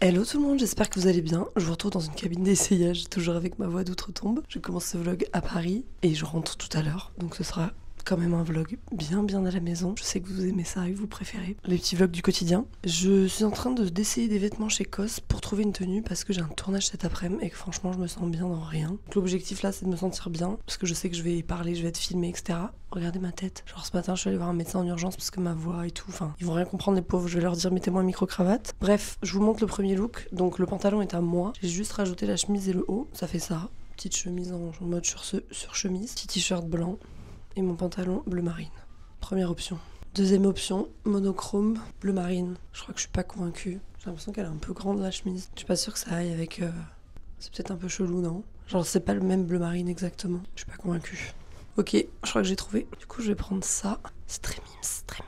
Hello tout le monde, j'espère que vous allez bien. Je vous retrouve dans une cabine d'essayage, toujours avec ma voix d'outre-tombe. Je commence ce vlog à Paris et je rentre tout à l'heure, donc ce sera quand même un vlog bien à la maison. Je sais que vous aimez ça et que vous préférez les petits vlogs du quotidien. Je suis en train d'essayer des vêtements chez COS pour trouver une tenue parce que j'ai un tournage cet après-midi et que franchement je me sens bien dans rien. L'objectif là c'est de me sentir bien parce que je sais que je vais parler, je vais être filmée, etc. Regardez ma tête. Genre ce matin je suis allée voir un médecin en urgence parce que ma voix et tout, enfin ils vont rien comprendre les pauvres, je vais leur dire mettez-moi un micro-cravate. Bref, je vous montre le premier look. Donc le pantalon est à moi. J'ai juste rajouté la chemise et le haut, ça fait ça. Petite chemise en mode sur chemise, petit t-shirt blanc. Et mon pantalon bleu marine. Première option. Deuxième option, monochrome bleu marine. Je crois que je suis pas convaincue. J'ai l'impression qu'elle est un peu grande la chemise. Je suis pas sûre que ça aille avec... C'est peut-être un peu chelou, non? Genre c'est pas le même bleu marine exactement. Je suis pas convaincue. Ok, je crois que j'ai trouvé. Du coup je vais prendre ça. C'est très mims.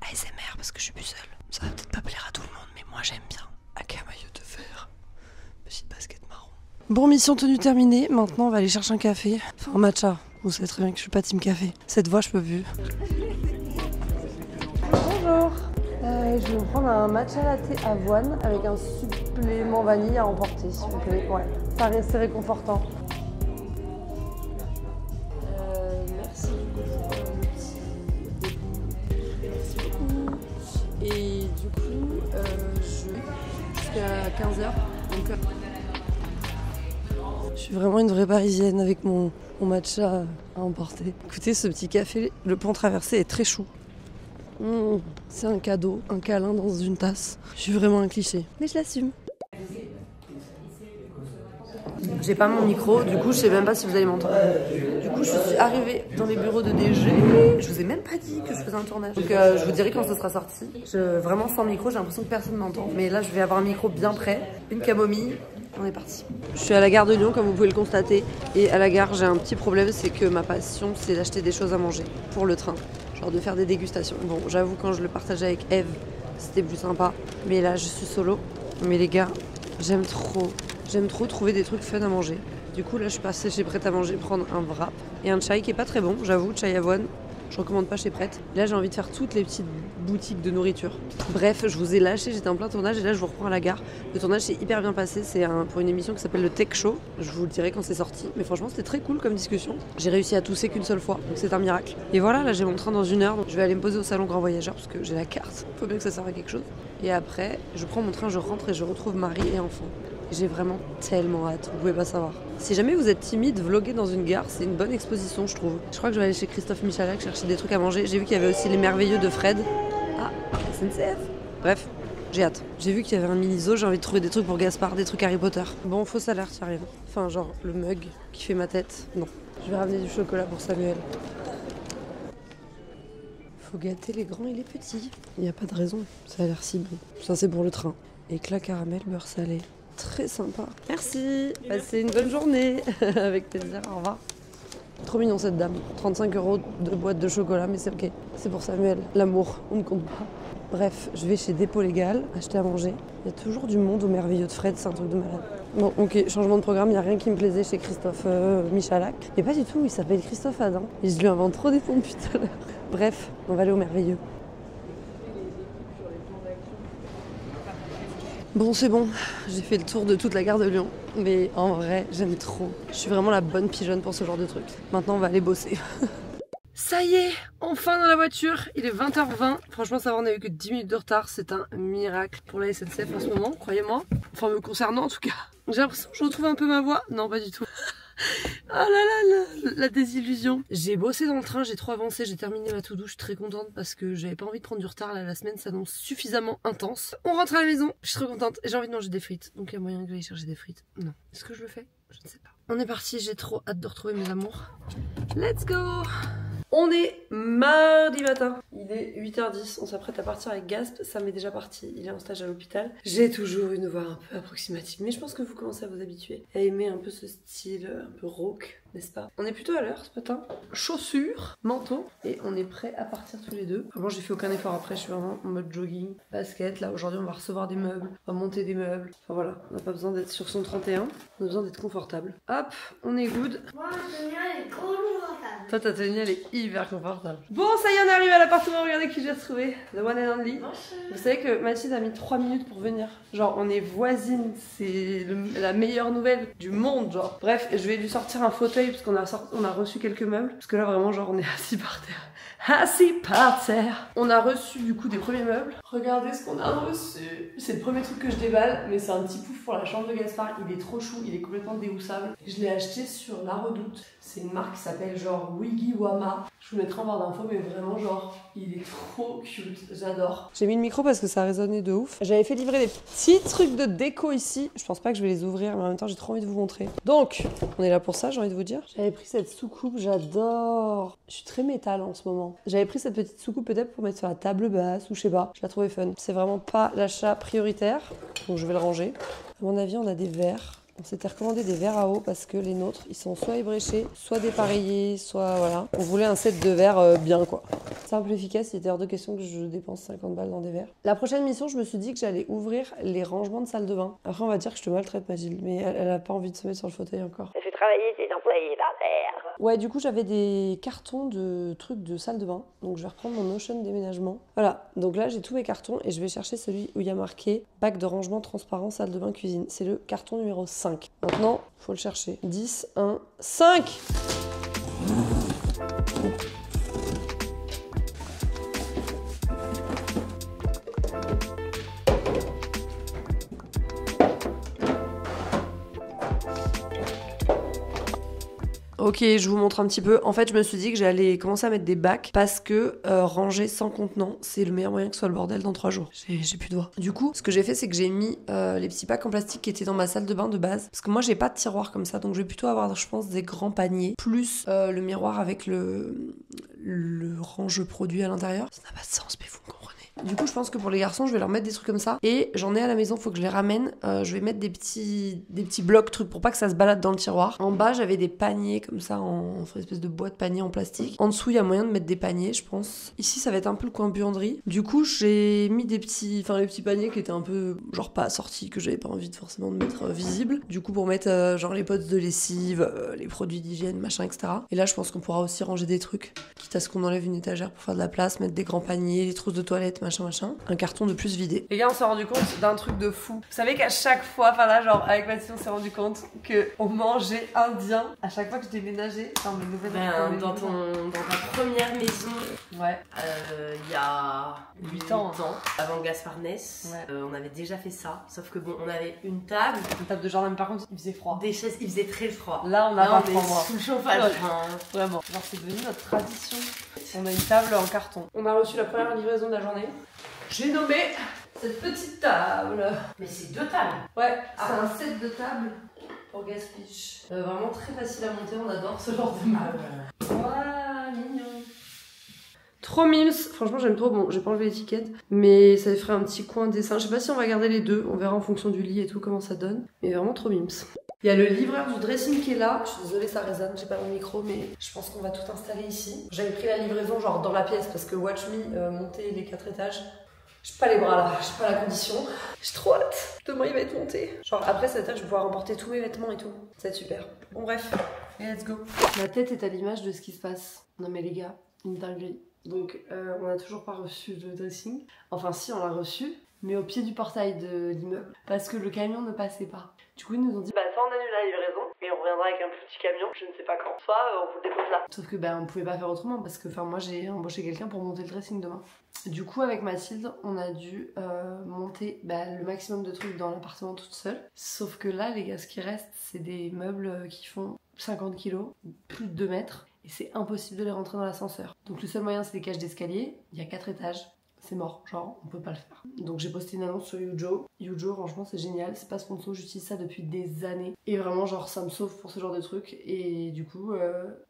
ASMR parce que je suis plus seule. Ça va peut-être pas plaire à tout le monde, mais moi j'aime bien. Avec un maillot de fer. Petite basket marron. Bon, mission tenue terminée. Maintenant on va aller chercher un café. Enfin un matcha. Vous savez très bien que je suis pas team café. Cette voix, je peux plus. Bonjour. Je vais me prendre un matcha latte avoine avec un supplément vanille à emporter, s'il vous plaît. Ouais, ça reste réconfortant. Merci beaucoup. Et du coup, jusqu'à 15h. Donc, je suis vraiment une vraie parisienne avec mon matcha à emporter. Écoutez, ce petit café, le pont traversé est très chou. C'est un cadeau, un câlin dans une tasse. Je suis vraiment un cliché, mais je l'assume. J'ai pas mon micro, du coup je sais même pas si vous allez m'entendre. Du coup je suis arrivée dans les bureaux de DG. Je vous ai même pas dit que je faisais un tournage. Donc je vous dirai quand ce sera sorti. Vraiment sans micro, j'ai l'impression que personne m'entend. Mais là je vais avoir un micro bien prêt, une camomille. On est parti. Je suis à la gare de Lyon, comme vous pouvez le constater. Et à la gare, j'ai un petit problème, c'est que ma passion, c'est d'acheter des choses à manger pour le train. Genre de faire des dégustations. Bon, j'avoue, quand je le partageais avec Eve, c'était plus sympa. Mais là, je suis solo. Mais les gars, j'aime trop trouver des trucs fun à manger. Du coup, là, je suis passée chez Prêt à Manger prendre un wrap et un chai qui est pas très bon, j'avoue, chai avoine. Je recommande pas chez Prête. Là, j'ai envie de faire toutes les petites boutiques de nourriture. Bref, je vous ai lâché, j'étais en plein tournage et là, je vous reprends à la gare. Le tournage s'est hyper bien passé. C'est pour une émission qui s'appelle le Tech Show. Je vous le dirai quand c'est sorti. Mais franchement, c'était très cool comme discussion. J'ai réussi à tousser qu'une seule fois, donc c'est un miracle. Et voilà, là, j'ai mon train dans 1 heure. Donc je vais aller me poser au salon Grand Voyageur parce que j'ai la carte. Faut bien que ça serve à quelque chose. Et après, je prends mon train, je rentre et je retrouve Marie et enfant. J'ai vraiment tellement hâte, vous pouvez pas savoir. Si jamais vous êtes timide, vlogger dans une gare, c'est une bonne exposition, je trouve. Je crois que je vais aller chez Christophe Michalak chercher des trucs à manger. J'ai vu qu'il y avait aussi les merveilleux de Fred. Ah, SNCF. Bref, j'ai hâte. J'ai vu qu'il y avait un mini-zoo, j'ai envie de trouver des trucs pour Gaspard, des trucs Harry Potter. Bon, faux salaire, t'y arrives. Enfin, genre, le mug qui fait ma tête. Non. Je vais ramener du chocolat pour Samuel. Faut gâter les grands et les petits. Il n'y a pas de raison, ça a l'air si bon. Ça, c'est pour le train. Éclat caramel, beurre salé. Très sympa. Merci. Passez une bonne journée. Avec plaisir. Au revoir. Trop mignon cette dame. 35 € de boîte de chocolat, mais c'est ok. C'est pour Samuel. L'amour, on ne compte pas. Bref, je vais chez Dépôt Légal acheter à manger. Il y a toujours du monde au merveilleux de Fred, c'est un truc de malade. Bon, ok, changement de programme, il n'y a rien qui me plaisait chez Christophe Michalak. Mais pas du tout, il s'appelle Christophe Adam. Et je lui invente trop des noms depuis tout à l'heure. Bref, on va aller au merveilleux. Bon, c'est bon, j'ai fait le tour de toute la gare de Lyon, mais en vrai, j'aime trop. Je suis vraiment la bonne pigeonne pour ce genre de truc. Maintenant, on va aller bosser. Ça y est, enfin dans la voiture, il est 20h20. Franchement, ça va, on a eu que 10 minutes de retard, c'est un miracle pour la SNCF en ce moment, croyez-moi. Enfin, me concernant en tout cas. J'ai l'impression que je retrouve un peu ma voix. Non, pas du tout. Oh là là, la désillusion. J'ai bossé dans le train, j'ai trop avancé, j'ai terminé ma to-do, je suis très contente parce que j'avais pas envie de prendre du retard. Là, la semaine s'annonce suffisamment intense. On rentre à la maison, je suis très contente et j'ai envie de manger des frites. Donc il y a moyen que j'aille chercher des frites. Non. Est-ce que je le fais? Je ne sais pas. On est parti, j'ai trop hâte de retrouver mes amours. Let's go! On est mardi matin, il est 8h10, on s'apprête à partir avec Gasp, Sam est déjà parti, il est en stage à l'hôpital. J'ai toujours une voix un peu approximative, mais je pense que vous commencez à vous habituer à aimer un peu ce style un peu rauque, n'est-ce pas? On est plutôt à l'heure ce matin, chaussures, manteau, et on est prêts à partir tous les deux. Vraiment j'ai fait aucun effort après, je suis vraiment en mode jogging, basket, là aujourd'hui on va recevoir des meubles, on va monter des meubles, enfin voilà, on n'a pas besoin d'être sur son 31, on a besoin d'être confortable. Hop, on est good. Moi, le mien est trop confortable. Toi, ta tenue, elle est hyper confortable. Bon, ça y est, on arrive à l'appartement. Regardez qui j'ai retrouvé. The one and only. Vous savez que Mathilde a mis 3 minutes pour venir. Genre, on est voisines. C'est la meilleure nouvelle du monde, genre. Bref, je vais lui sortir un fauteuil parce qu'on a reçu quelques meubles. Parce que là, vraiment, genre, on est assis par terre. Assis par terre. On a reçu du coup des premiers meubles. Regardez ce qu'on a reçu. C'est le premier truc que je déballe, mais c'est un petit pouf pour la chambre de Gaspard. Il est trop chou, il est complètement déhoussable. Je l'ai acheté sur La Redoute. C'est une marque qui s'appelle genre Wigiwama. Je vous mettrai en barre d'infos, mais vraiment genre, il est trop cute. J'adore. J'ai mis le micro parce que ça résonnait de ouf. J'avais fait livrer des petits trucs de déco ici. Je pense pas que je vais les ouvrir, mais en même temps j'ai trop envie de vous montrer. Donc, on est là pour ça, j'ai envie de vous dire. J'avais pris cette soucoupe, j'adore. Je suis très métal en ce moment. J'avais pris cette petite soucoupe peut-être pour mettre sur la table basse ou je sais pas. Je la trouvais fun. C'est vraiment pas l'achat prioritaire, donc je vais le ranger. À mon avis, on a des verres. On s'était recommandé des verres à eau parce que les nôtres, ils sont soit ébréchés, soit dépareillés, soit voilà. On voulait un set de verres bien quoi. Simple, efficace, il était hors de question que je dépense 50 balles dans des verres. La prochaine mission, je me suis dit que j'allais ouvrir les rangements de salle de bain. Après, on va dire que je te maltraite, Mathilde, mais elle a pas envie de se mettre sur le fauteuil encore. Elle fait travailler ses employés par terre. Ouais, du coup, j'avais des cartons de trucs de salle de bain. Donc, je vais reprendre mon Notion déménagement. Voilà, donc là, j'ai tous mes cartons et je vais chercher celui où il y a marqué bac de rangement transparent, salle de bain, cuisine. C'est le carton numéro 5. Maintenant, faut le chercher. 10, 1, 5! Ok, je vous montre un petit peu. En fait, je me suis dit que j'allais commencer à mettre des bacs parce que ranger sans contenant, c'est le meilleur moyen que ce soit le bordel dans 3 jours. J'ai plus de doigts. Du coup, ce que j'ai fait, c'est que j'ai mis les petits bacs en plastique qui étaient dans ma salle de bain de base. Parce que moi, j'ai pas de tiroir comme ça, donc je vais plutôt avoir, je pense, des grands paniers plus le miroir avec le range-produit à l'intérieur. Ça n'a pas de sens, mais vous me comprenez. Du coup, je pense que pour les garçons, je vais leur mettre des trucs comme ça. Et j'en ai à la maison, faut que je les ramène. Je vais mettre des petits blocs trucs pour pas que ça se balade dans le tiroir. En bas, j'avais des paniers comme ça, en une espèce de boîte panier en plastique. En dessous, il y a moyen de mettre des paniers, je pense. Ici, ça va être un peu le coin buanderie. Du coup, j'ai mis les petits paniers qui étaient un peu, genre pas assortis, que j'avais pas envie de forcément de mettre visibles. Du coup, pour mettre genre les potes de lessive, les produits d'hygiène, machin, etc. Et là, je pense qu'on pourra aussi ranger des trucs. Quitte à ce qu'on enlève une étagère pour faire de la place, mettre des grands paniers, les trousses de toilette, machin. Un carton de plus vidé. Les gars, on s'est rendu compte d'un truc de fou. Vous savez qu'à chaque fois, enfin là, genre avec Mathilde, on s'est rendu compte qu'on mangeait indien à chaque fois que je déménageais dans mes nouvelles dans ta première maison. Ouais. Il y a 8 ans, avant Gaspard naisse. Ouais. On avait déjà fait ça. Sauf que bon, on avait une table de jardin, mais par contre, il faisait froid. Des chaises, il faisait très froid. Là, on a pas froid, moi. Sous le chauffage. Ouais. Vraiment. Genre, c'est devenu notre tradition. On a une table en carton. On a reçu la première livraison de la journée. J'ai nommé cette petite table. Mais c'est 2 tables. Ouais, c'est un set de tables pour Gaspich. Vraiment très facile à monter, on adore ce genre de meuble. Ouah, mignon. Trop mimes, franchement j'aime trop. Bon, j'ai pas enlevé l'étiquette, mais ça ferait un petit coin dessin. Je sais pas si on va garder les deux, on verra en fonction du lit et tout comment ça donne. Mais vraiment trop mimes. Il y a le livreur du dressing qui est là. Je suis désolée, ça résonne, j'ai pas mon micro, mais je pense qu'on va tout installer ici. J'avais pris la livraison genre dans la pièce parce que watch me monter les 4 étages. J'ai pas les bras là, j'ai pas la condition. J'ai trop hâte. Demain il va être monté. Genre après ça veut dire que je vais pouvoir emporter tous mes vêtements et tout. Ça va être super. Bon bref, let's go. Ma tête est à l'image de ce qui se passe. Non mais les gars, une dinguerie. Donc on a toujours pas reçu le dressing. Enfin si, on l'a reçu, mais au pied du portail de l'immeuble. Parce que le camion ne passait pas. Du coup ils nous ont dit bah soit on annule la livraison et on reviendra avec un petit camion, je ne sais pas quand. Soit on vous le dépose là. Sauf que bah on pouvait pas faire autrement parce que moi j'ai embauché quelqu'un pour monter le dressing demain. Du coup avec Mathilde on a dû monter le maximum de trucs dans l'appartement toute seule. Sauf que là les gars ce qui reste c'est des meubles qui font 50 kilos, plus de 2 mètres. Et c'est impossible de les rentrer dans l'ascenseur. Donc le seul moyen c'est des cages d'escalier, il y a 4 étages. C'est mort, genre on peut pas le faire. Donc j'ai posté une annonce sur Youjo. Youjo franchement c'est génial, c'est pas sponsor, j'utilise ça depuis des années. Et vraiment genre ça me sauve pour ce genre de truc. Et du coup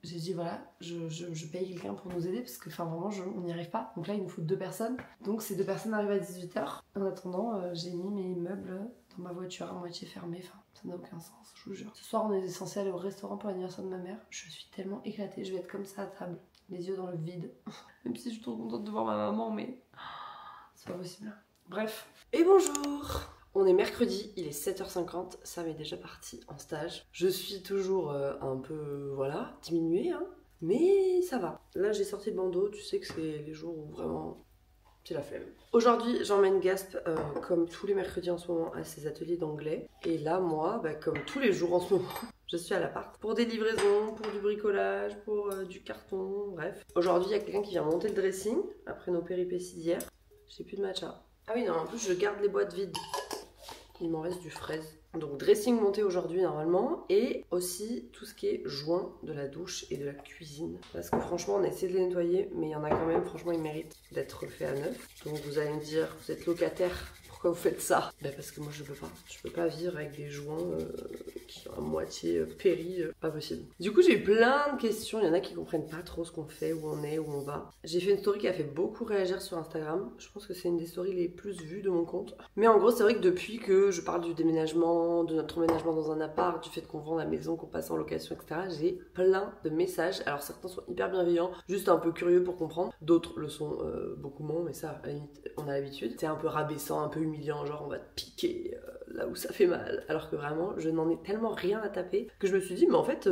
j'ai dit voilà, je paye quelqu'un pour nous aider parce que enfin vraiment on n'y arrive pas. Donc là il nous faut 2 personnes. Donc ces 2 personnes arrivent à 18 h. En attendant j'ai mis mes meubles dans ma voiture à moitié fermée. Enfin ça n'a aucun sens, je vous jure. Ce soir on est censé aller au restaurant pour l'anniversaire de ma mère. Je suis tellement éclatée, je vais être comme ça à table. Les yeux dans le vide. Même si je suis trop contente de voir ma maman, mais c'est pas possible. Bref. Et bonjour! On est mercredi, il est 7h50, Sam est déjà parti en stage. Je suis toujours un peu, voilà, diminuée, hein. Mais ça va. Là j'ai sorti le bandeau, tu sais que c'est les jours où vraiment c'est la flemme. Aujourd'hui j'emmène Gasp comme tous les mercredis en ce moment à ses ateliers d'anglais. Et là moi, comme tous les jours en ce moment, je suis à l'appart pour des livraisons, pour du bricolage, pour du carton, bref. Aujourd'hui il y a quelqu'un qui vient monter le dressing après nos péripéties d'hier. J'ai plus de matcha. Ah oui non, en plus je garde les boîtes vides. Il m'en reste du fraise. Donc dressing monté aujourd'hui normalement, et aussi tout ce qui est joint de la douche et de la cuisine. Parce que franchement on a essayé de les nettoyer, mais il y en a quand même, franchement ils méritent d'être refaits à neuf. Donc vous allez me dire, vous êtes locataire, pourquoi vous faites ça? Parce que moi je peux pas vivre avec des joints qui sont à moitié péris, pas possible. Du coup j'ai eu plein de questions, il y en a qui comprennent pas trop ce qu'on fait, où on est, où on va. J'ai fait une story qui a fait beaucoup réagir sur Instagram, je pense que c'est une des stories les plus vues de mon compte. Mais en gros c'est vrai que depuis que je parle du déménagement, de notre emménagement dans un appart, du fait qu'on vend la maison, qu'on passe en location, etc. J'ai plein de messages. Alors certains sont hyper bienveillants, juste un peu curieux pour comprendre. D'autres le sont beaucoup moins, mais ça, à la limite, on a l'habitude. C'est un peu rabaissant, un peu humiliant, genre on va te piquer là où ça fait mal. Alors que vraiment, je n'en ai tellement rien à taper que je me suis dit, mais en fait,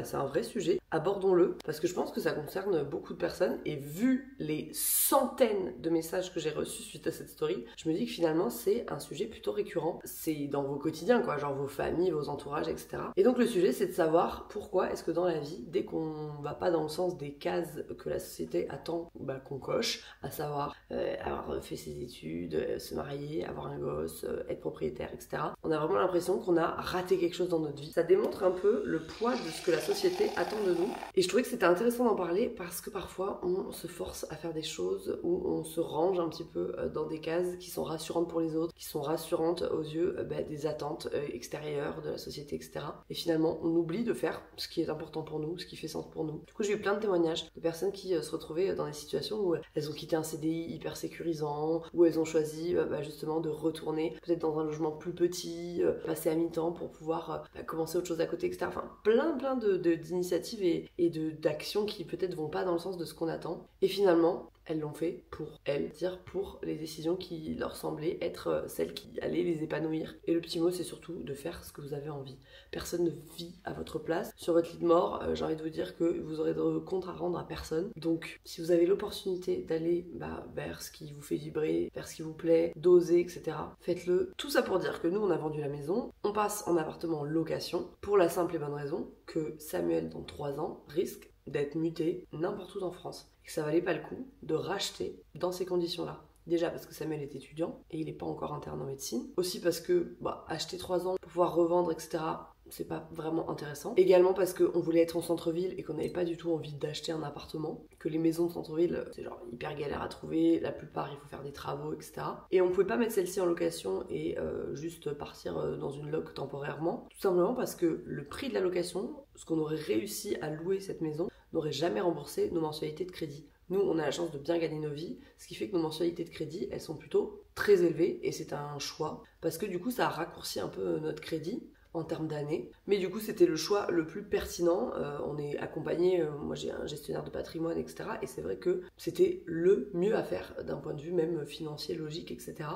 c'est un vrai sujet. Abordons-le, parce que je pense que ça concerne beaucoup de personnes. Et vu les centaines de messages que j'ai reçus suite à cette story, je me dis que finalement, c'est un sujet plutôt récurrent. C'est dans vos quotidiens, quoi, genre vos familles, vos entourages, etc. Et donc le sujet c'est de savoir pourquoi est-ce que dans la vie, dès qu'on va pas dans le sens des cases que la société attend qu'on coche, à savoir avoir fait ses études, se marier, avoir un gosse, être propriétaire, etc. On a vraiment l'impression qu'on a raté quelque chose dans notre vie. Ça démontre un peu le poids de ce que la société attend de nous. Et je trouvais que c'était intéressant d'en parler parce que parfois on se force à faire des choses où on se range un petit peu dans des cases qui sont rassurantes pour les autres, qui sont rassurantes aux yeux des attentes extérieures de la société, etc. Et finalement, on oublie de faire ce qui est important pour nous, ce qui fait sens pour nous. Du coup, j'ai eu plein de témoignages de personnes qui se retrouvaient dans des situations où elles ont quitté un CDI hyper sécurisant, où elles ont choisi justement de retourner peut-être dans un logement plus petit, passer à mi-temps pour pouvoir commencer autre chose à côté, etc. Enfin, plein d'initiatives et d'actions qui peut-être vont pas dans le sens de ce qu'on attend. Et finalement, elles l'ont fait pour elles, c'est-à-dire pour les décisions qui leur semblaient être celles qui allaient les épanouir. Et le petit mot, c'est surtout de faire ce que vous avez envie. Personne ne vit à votre place. Sur votre lit de mort, j'ai envie de vous dire que vous aurez de compte à rendre à personne. Donc, si vous avez l'opportunité d'aller vers ce qui vous fait vibrer, vers ce qui vous plaît, d'oser, etc., faites-le. Tout ça pour dire que nous, on a vendu la maison, on passe en appartement en location, pour la simple et bonne raison que Samuel, dans 3 ans, risque d'être muté n'importe où en France. Et que ça valait pas le coup de racheter dans ces conditions-là. Déjà parce que Samuel est étudiant et il n'est pas encore interne en médecine. Aussi parce que acheter 3 ans pour pouvoir revendre, etc., c'est pas vraiment intéressant. Également parce qu'on voulait être en centre-ville et qu'on n'avait pas du tout envie d'acheter un appartement. Que les maisons de centre-ville, c'est genre hyper galère à trouver. La plupart, il faut faire des travaux, etc. Et on pouvait pas mettre celle-ci en location et juste partir dans une loc temporairement. Tout simplement parce que le prix de la location, ce qu'on aurait réussi à louer cette maison, n'aurait jamais remboursé nos mensualités de crédit. Nous, on a la chance de bien gagner nos vies, ce qui fait que nos mensualités de crédit, elles sont plutôt très élevées et c'est un choix. Parce que du coup, ça a raccourci un peu notre crédit en termes d'années. Mais du coup, c'était le choix le plus pertinent. On est accompagné, moi j'ai un gestionnaire de patrimoine, etc. Et c'est vrai que c'était le mieux à faire d'un point de vue même financier, logique, etc.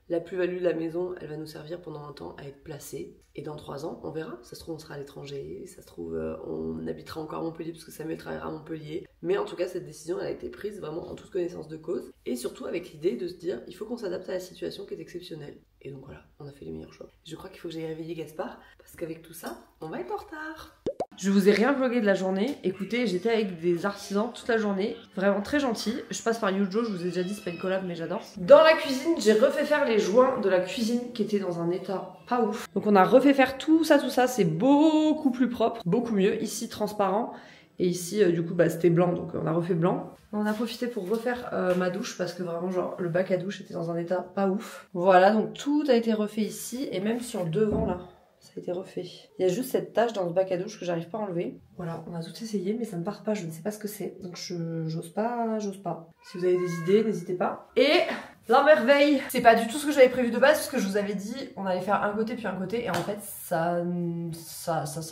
La plus-value de la maison, elle va nous servir pendant un temps à être placée. Et dans 3 ans, on verra. Ça se trouve, on sera à l'étranger. Ça se trouve, on habitera encore à Montpellier parce que Samuel travaillera à Montpellier. Mais en tout cas, cette décision, elle a été prise vraiment en toute connaissance de cause. Et surtout avec l'idée de se dire, il faut qu'on s'adapte à la situation qui est exceptionnelle. Et donc voilà, on a fait les meilleurs choix. Je crois qu'il faut que j'aille réveiller Gaspard parce qu'avec tout ça, on va être en retard. Je vous ai rien vlogué de la journée. Écoutez, j'étais avec des artisans toute la journée. Vraiment très gentils. Je passe par Yujo, je vous ai déjà dit, c'est pas une collab, mais j'adore. Dans la cuisine, j'ai refait faire les joints de la cuisine qui étaient dans un état pas ouf. Donc on a refait faire tout ça. C'est beaucoup plus propre, beaucoup mieux. Ici, transparent. Et ici, du coup, c'était blanc, donc on a refait blanc. On a profité pour refaire ma douche parce que vraiment, genre, le bac à douche était dans un état pas ouf. Voilà, donc tout a été refait ici et même sur le devant là. Ça a été refait. Il y a juste cette tache dans ce bac à douche que j'arrive pas à enlever. Voilà, on a tout essayé mais ça ne part pas, je ne sais pas ce que c'est. Donc j'ose pas. Si vous avez des idées, n'hésitez pas. Et la merveille, c'est pas du tout ce que j'avais prévu de base parce que je vous avais dit on allait faire un côté puis un côté et en fait ça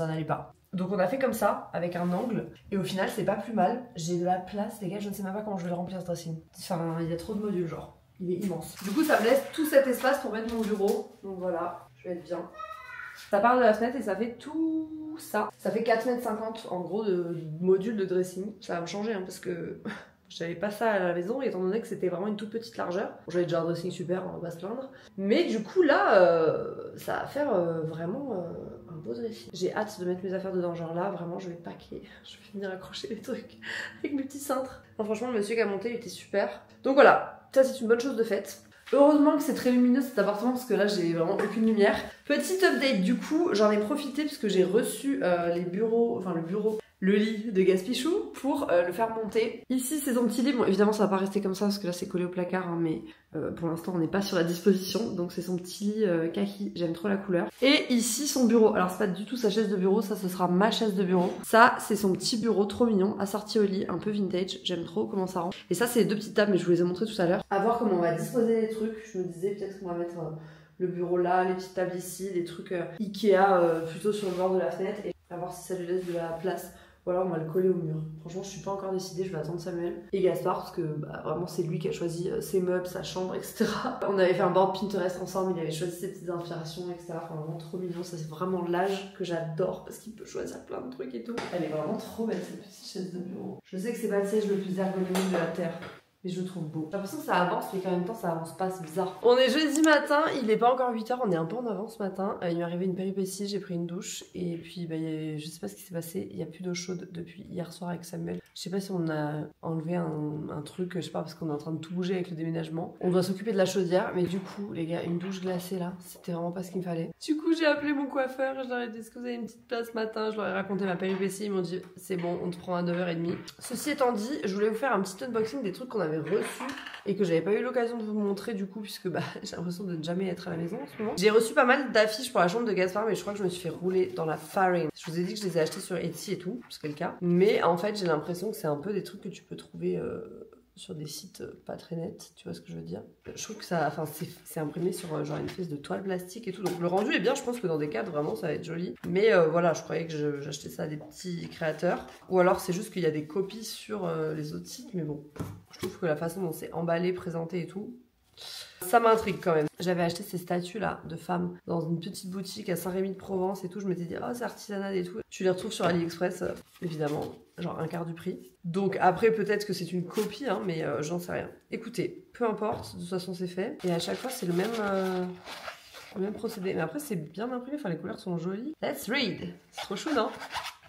n'allait pas. Donc on a fait comme ça, avec un angle, et au final c'est pas plus mal. J'ai de la place, les gars, je ne sais même pas comment je vais le remplir ce dressing. Enfin, il y a trop de modules, genre. Il est immense. Du coup, ça me laisse tout cet espace pour mettre mon bureau. Donc voilà, je vais être bien. Ça part de la fenêtre et ça fait tout ça. Ça fait 4,50 m en gros de module de dressing. Ça va me changer hein, parce que j'avais pas ça à la maison étant donné que c'était vraiment une toute petite largeur. Bon, j'avais déjà un dressing super, on va pas se plaindre. Mais du coup là, ça va faire vraiment un beau dressing. J'ai hâte de mettre mes affaires dedans. Genre là, vraiment, je vais paquer. Je vais venir accrocher les trucs avec mes petits cintres. Non, franchement, le monsieur qui a monté, il était super. Donc voilà, ça c'est une bonne chose de faite. Heureusement que c'est très lumineux cet appartement parce que là j'ai vraiment aucune lumière. Petit update du coup, j'en ai profité parce que j'ai reçu les bureaux, enfin le lit de Gaspichou pour le faire monter. Ici c'est son petit lit, bon évidemment ça va pas rester comme ça parce que là c'est collé au placard hein, mais pour l'instant on n'est pas sur la disposition. Donc c'est son petit lit kaki, j'aime trop la couleur. Et ici son bureau, alors c'est pas du tout sa chaise de bureau, ça ce sera ma chaise de bureau. Ça c'est son petit bureau trop mignon, assorti au lit, un peu vintage, j'aime trop comment ça rend. Et ça c'est les deux petites tables mais je vous les ai montrées tout à l'heure. À voir comment on va disposer les trucs, je me disais peut-être qu'on va mettre le bureau là, les petites tables ici, des trucs Ikea plutôt sur le bord de la fenêtre et à voir si ça lui laisse de la place. Ou alors on va le coller au mur. Franchement je suis pas encore décidée, je vais attendre Samuel et Gaspard parce que bah, vraiment c'est lui qui a choisi ses meubles, sa chambre, etc. On avait fait un board Pinterest ensemble, il avait choisi ses petites inspirations, etc. Enfin vraiment trop mignon, ça c'est vraiment l'âge que j'adore parce qu'il peut choisir plein de trucs et tout. Elle est vraiment trop belle cette petite chaise de bureau. Je sais que c'est pas le siège le plus ergonomique de la terre. Mais je le trouve beau. J'ai l'impression que ça avance, mais qu'en même temps ça avance pas, c'est bizarre. On est jeudi matin, il est pas encore 8 h, on est un peu en avance ce matin. Il m'est arrivé une péripétie, j'ai pris une douche et puis bah, je sais pas ce qui s'est passé, il y a plus d'eau chaude depuis hier soir avec Samuel. Je sais pas si on a enlevé un truc, je sais pas, parce qu'on est en train de tout bouger avec le déménagement. On doit s'occuper de la chaudière, mais du coup, les gars, une douche glacée là, c'était vraiment pas ce qu'il me fallait. Du coup, j'ai appelé mon coiffeur, je leur ai dit est-ce que vous avez une petite place ce matin, je leur ai raconté ma péripétie, ils m'ont dit c'est bon, on te prend à 9 h 30. Ceci étant dit, je voulais vous faire un petit unboxing des trucs qu'on avait reçus et que j'avais pas eu l'occasion de vous montrer du coup puisque bah, j'ai l'impression de ne jamais être à la maison en ce moment. J'ai reçu pas mal d'affiches pour la chambre de Gaspard mais je crois que je me suis fait rouler dans la farine. Je vous ai dit que je les ai achetées sur Etsy et tout, ce qui est le cas. Mais en fait j'ai l'impression que c'est un peu des trucs que tu peux trouver sur des sites pas très nets, tu vois ce que je veux dire. Je trouve que ça, enfin c'est imprimé sur genre une espèce de toile plastique et tout, donc le rendu est bien, je pense que dans des cadres vraiment ça va être joli. Mais voilà, je croyais que j'achetais ça à des petits créateurs, ou alors c'est juste qu'il y a des copies sur les autres sites, mais bon, je trouve que la façon dont c'est emballé, présenté et tout, ça m'intrigue quand même. J'avais acheté ces statues là de femmes dans une petite boutique à Saint-Rémy-de-Provence et tout. Je m'étais dit, oh c'est artisanal et tout. Tu les retrouves sur AliExpress, évidemment, genre un quart du prix. Donc après, peut-être que c'est une copie, hein, mais j'en sais rien. Écoutez, peu importe, de toute façon c'est fait. Et à chaque fois, c'est le même procédé. Mais après, c'est bien imprimé, enfin les couleurs sont jolies. Let's read! C'est trop chou, non?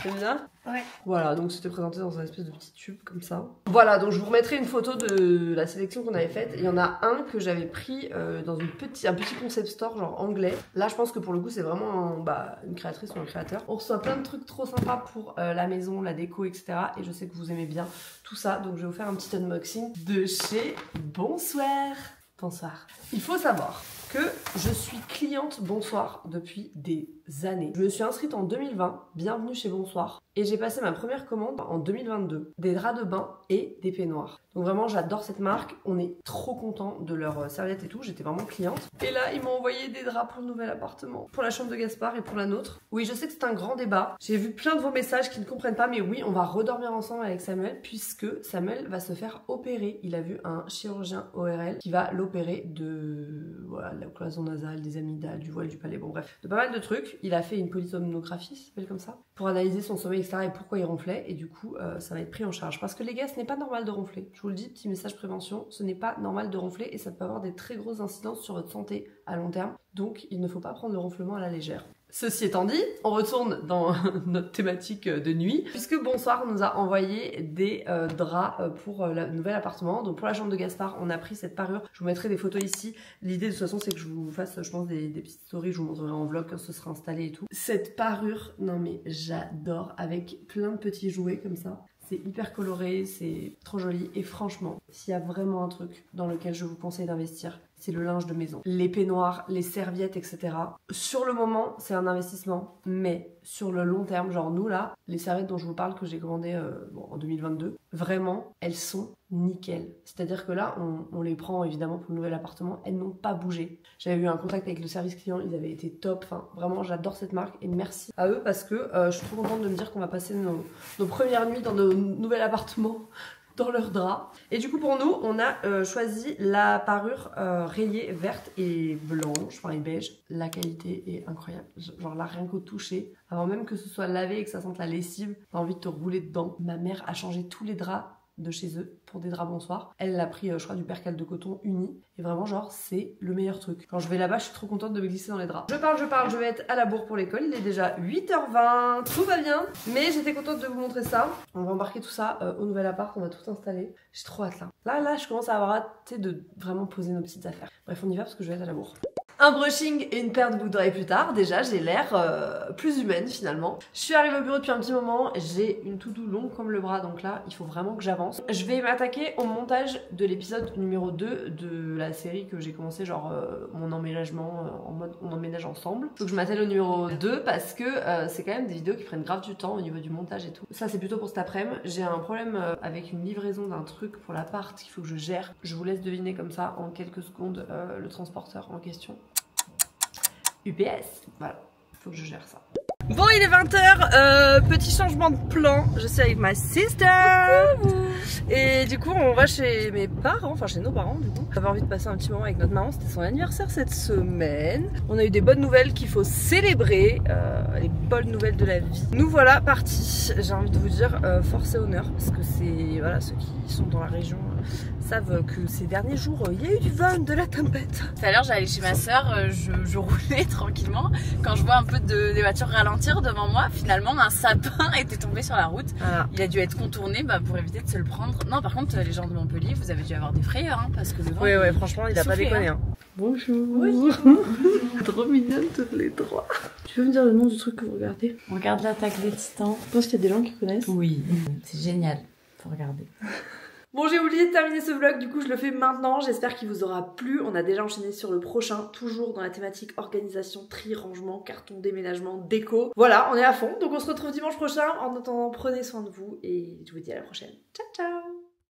T'aimes bien? Ouais. Voilà, donc c'était présenté dans un espèce de petit tube comme ça. Voilà, donc je vous remettrai une photo de la sélection qu'on avait faite. Il y en a un que j'avais pris dans un petit concept store genre anglais. Là, je pense que pour le coup, c'est vraiment une créatrice ou un créateur. On reçoit plein de trucs trop sympas pour la maison, la déco, etc. Et je sais que vous aimez bien tout ça, donc je vais vous faire un petit unboxing de chez Bonsoir. Bonsoir. Il faut savoir que je suis cliente Bonsoir depuis des années. Je me suis inscrite en 2020, bienvenue chez Bonsoir, et j'ai passé ma première commande en 2022. Des draps de bain et des peignoirs. Donc vraiment j'adore cette marque, on est trop content de leurs serviettes et tout, j'étais vraiment cliente. Et là ils m'ont envoyé des draps pour le nouvel appartement, pour la chambre de Gaspard et pour la nôtre. Oui, je sais que c'est un grand débat, j'ai vu plein de vos messages qui ne comprennent pas, mais oui, on va redormir ensemble avec Samuel puisque Samuel va se faire opérer. Il a vu un chirurgien ORL qui va l'opérer de la cloison nasale, des amygdales, du voile du palais, bon bref, de pas mal de trucs. Il a fait une polysomnographie, ça s'appelle comme ça, pour analyser son sommeil, etc. et pourquoi il ronflait. Et du coup, ça va être pris en charge. Parce que les gars, ce n'est pas normal de ronfler. Je vous le dis, petit message prévention, ce n'est pas normal de ronfler et ça peut avoir des très grosses incidences sur votre santé à long terme. Donc, il ne faut pas prendre le ronflement à la légère. Ceci étant dit, on retourne dans notre thématique de nuit, puisque Bonsoir nous a envoyé des draps pour le nouvel appartement. Donc pour la chambre de Gaspard, on a pris cette parure. Je vous mettrai des photos ici. L'idée de toute façon, c'est que je vous fasse, je pense, des petites stories. Je vous montrerai en vlog quand ce sera installé et tout. Cette parure, non mais j'adore, avec plein de petits jouets comme ça. C'est hyper coloré, c'est trop joli. Et franchement, s'il y a vraiment un truc dans lequel je vous conseille d'investir, c'est le linge de maison. Les peignoirs, les serviettes, etc. Sur le moment, c'est un investissement, mais sur le long terme, genre nous là, les serviettes dont je vous parle que j'ai commandées en 2022, vraiment, elles sont nickel. C'est-à-dire que là, on les prend évidemment pour le nouvel appartement, elles n'ont pas bougé. J'avais eu un contact avec le service client, ils avaient été top. Enfin, vraiment, j'adore cette marque et merci à eux parce que je suis trop contente de me dire qu'on va passer nos premières nuits dans nos nouvel appartement dans leur drap. Et du coup pour nous on a choisi la parure rayée verte et blanche, enfin et beige. La qualité est incroyable, genre là rien qu'au toucher, avant même que ce soit lavé et que ça sente la lessive, t'as envie de te rouler dedans. Ma mère a changé tous les draps de chez eux pour des draps bonsoir. Elle a pris je crois du percale de coton uni et vraiment genre c'est le meilleur truc. Quand je vais là-bas je suis trop contente de me glisser dans les draps. Je parle, je vais être à la bourre pour l'école, il est déjà 8h20, tout va bien, mais j'étais contente de vous montrer ça. On va embarquer tout ça au nouvel appart, on va tout installer. J'ai trop hâte là. Là je commence à avoir hâte de vraiment poser nos petites affaires. Bref on y va parce que je vais être à la bourre. Un brushing et une paire de boucles d'oreilles plus tard, déjà j'ai l'air plus humaine finalement. Je suis arrivée au bureau depuis un petit moment, j'ai une to-do longue comme le bras donc là il faut vraiment que j'avance. Je vais m'attaquer au montage de l'épisode numéro 2 de la série que j'ai commencé, genre mon emménagement en mode on emménage ensemble. Faut que je m'attelle au numéro 2 parce que c'est quand même des vidéos qui prennent grave du temps au niveau du montage et tout. Ça c'est plutôt pour cet après-midi. J'ai un problème avec une livraison d'un truc pour l'appart qu'il faut que je gère. Je vous laisse deviner comme ça en quelques secondes le transporteur en question. UPS, voilà, faut que je gère ça. Bon, il est 20h, petit changement de plan, je suis avec ma sister. Et du coup on va chez mes parents, enfin chez nos parents du coup. J'avais envie de passer un petit moment avec notre maman, c'était son anniversaire cette semaine. On a eu des bonnes nouvelles qu'il faut célébrer, les bonnes nouvelles de la vie. Nous voilà partis, j'ai envie de vous dire force et honneur, parce que c'est, voilà, ceux qui sont dans la région savent que ces derniers jours il y a eu du vent, de la tempête. Tout à l'heure j'allais chez ma soeur, je roulais tranquillement, quand je vois un peu des voitures ralentir devant moi, finalement un sapin était tombé sur la route. Voilà. Il a dû être contourné pour éviter de se le prendre. Non par contre les gens de Montpellier vous avez dû avoir des frayeurs hein, parce que le vent ouais franchement il a pas déconné hein. Bonjour. Oui. Trop mignonne toutes les trois. Tu peux me dire le nom du truc que vous regardez? On regarde l'attaque des titans. Je pense qu'il y a des gens qui connaissent. Oui, c'est génial, faut regarder. Bon j'ai oublié de terminer ce vlog, du coup je le fais maintenant, j'espère qu'il vous aura plu. On a déjà enchaîné sur le prochain, toujours dans la thématique organisation, tri, rangement, carton, déménagement, déco. Voilà, on est à fond, donc on se retrouve dimanche prochain. En attendant, prenez soin de vous et je vous dis à la prochaine. Ciao ciao.